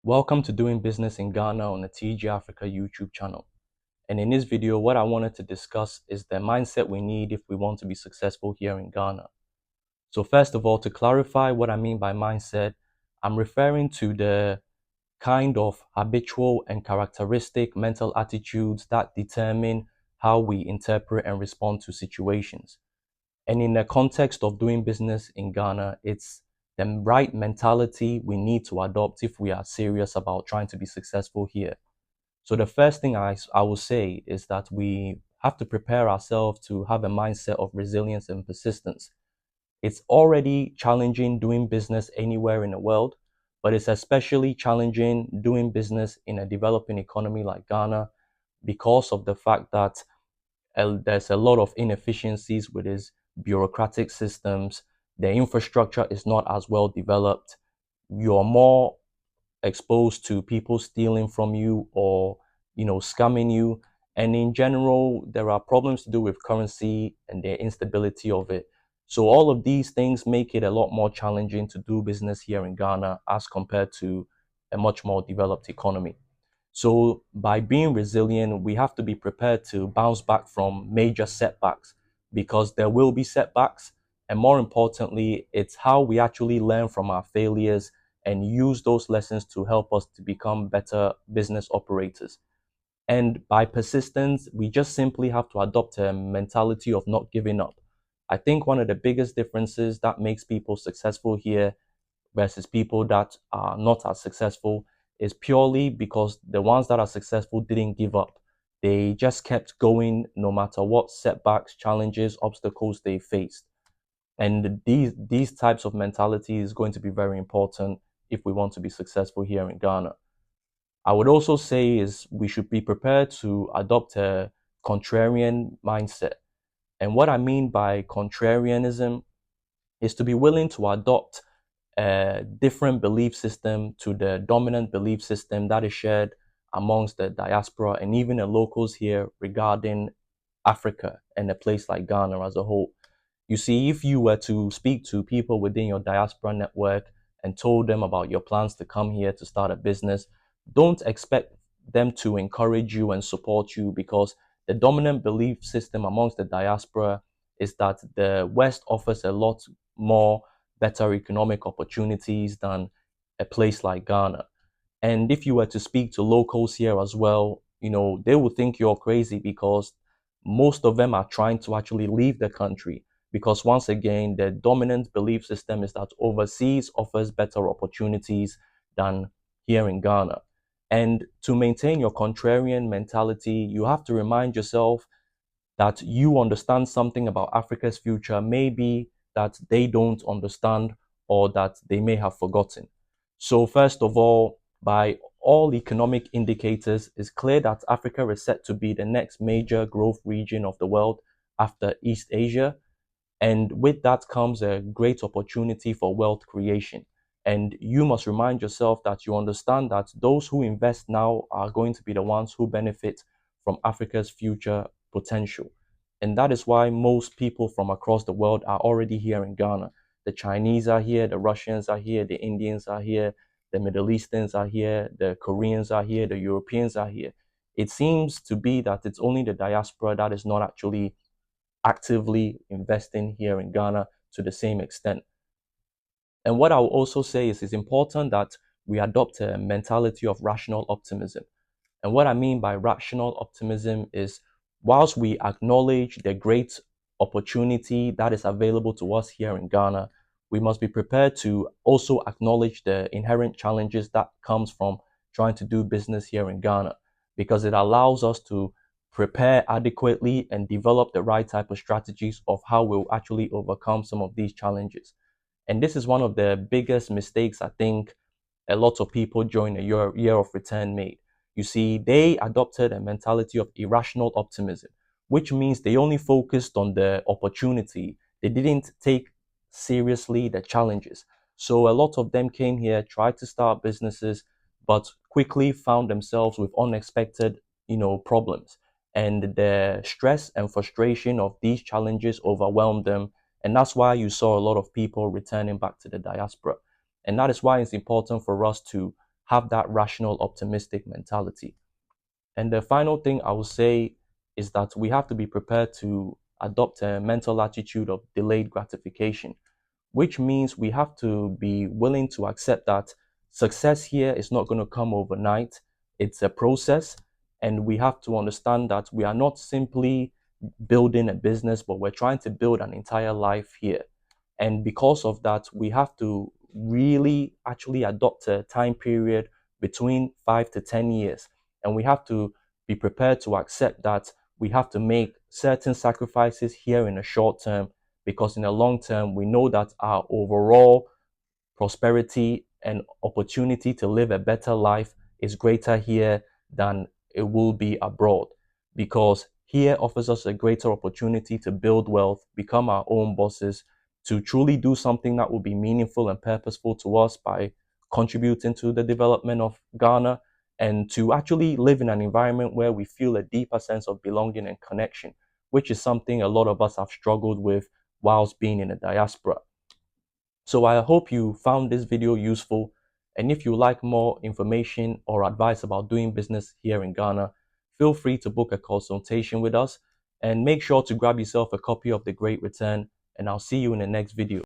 Welcome to Doing Business in Ghana on the TG Africa YouTube channel. And in this video, what I wanted to discuss is the mindset we need if we want to be successful here in Ghana. So first of all, to clarify what I mean by mindset, I'm referring to the kind of habitual and characteristic mental attitudes that determine how we interpret and respond to situations. And in the context of doing business in Ghana, it's the right mentality we need to adopt if we are serious about trying to be successful here. So the first thing I will say is that we have to prepare ourselves to have a mindset of resilience and persistence. It's already challenging doing business anywhere in the world, but it's especially challenging doing business in a developing economy like Ghana because of the fact that there's a lot of inefficiencies with its bureaucratic systems. The infrastructure is not as well developed. You're more exposed to people stealing from you or scamming you, and in general there are problems to do with currency and the instability of it. So all of these things make it a lot more challenging to do business here in Ghana as compared to a much more developed economy. So by being resilient, we have to be prepared to bounce back from major setbacks because there will be setbacks. And more importantly, it's how we actually learn from our failures and use those lessons to help us to become better business operators. And by persistence, we just simply have to adopt a mentality of not giving up. I think one of the biggest differences that makes people successful here versus people that are not as successful is purely because the ones that are successful didn't give up. They just kept going no matter what setbacks, challenges, obstacles they faced. And these types of mentality is going to be very important if we want to be successful here in Ghana. I would also say is we should be prepared to adopt a contrarian mindset. And what I mean by contrarianism is to be willing to adopt a different belief system to the dominant belief system that is shared amongst the diaspora and even the locals here regarding Africa and a place like Ghana as a whole. You see, if you were to speak to people within your diaspora network and told them about your plans to come here to start a business, don't expect them to encourage you and support you because the dominant belief system amongst the diaspora is that the West offers a lot more better economic opportunities than a place like Ghana. And if you were to speak to locals here as well, they would think you're crazy because most of them are trying to actually leave the country. Because once again, the dominant belief system is that overseas offers better opportunities than here in Ghana. And to maintain your contrarian mentality, you have to remind yourself that you understand something about Africa's future, maybe that they don't understand or that they may have forgotten. So, first of all, by all economic indicators, it's clear that Africa is set to be the next major growth region of the world after East Asia. And with that comes a great opportunity for wealth creation. And you must remind yourself that you understand that those who invest now are going to be the ones who benefit from Africa's future potential. And that is why most people from across the world are already here in Ghana. The Chinese are here, the Russians are here, the Indians are here, the Middle Easterns are here, the Koreans are here, the Europeans are here. It seems to be that it's only the diaspora that is not actually actively investing here in Ghana to the same extent. And what I will also say is it's important that we adopt a mentality of rational optimism. And what I mean by rational optimism is whilst we acknowledge the great opportunity that is available to us here in Ghana, we must be prepared to also acknowledge the inherent challenges that comes from trying to do business here in Ghana because it allows us to prepare adequately and develop the right type of strategies of how we'll actually overcome some of these challenges. And this is one of the biggest mistakes I think a lot of people during the year of return made. You see, they adopted a mentality of irrational optimism, which means they only focused on the opportunity. They didn't take seriously the challenges. So a lot of them came here, tried to start businesses, but quickly found themselves with unexpected, problems. And the stress and frustration of these challenges overwhelmed them. And that's why you saw a lot of people returning back to the diaspora. And that is why it's important for us to have that rational, optimistic mentality. And the final thing I will say is that we have to be prepared to adopt a mental attitude of delayed gratification, which means we have to be willing to accept that success here is not going to come overnight. It's a process, and we have to understand that we are not simply building a business, but we're trying to build an entire life here. And because of that, we have to really actually adopt a time period between 5 to 10 years. And we have to be prepared to accept that we have to make certain sacrifices here in the short term, because in the long term, we know that our overall prosperity and opportunity to live a better life is greater here than it will be abroad, because here offers us a greater opportunity to build wealth, become our own bosses, to truly do something that will be meaningful and purposeful to us by contributing to the development of Ghana, and to actually live in an environment where we feel a deeper sense of belonging and connection, which is something a lot of us have struggled with whilst being in the diaspora. So I hope you found this video useful, and if you like more information or advice about doing business here in Ghana, feel free to book a consultation with us, and make sure to grab yourself a copy of The Great Return, and I'll see you in the next video.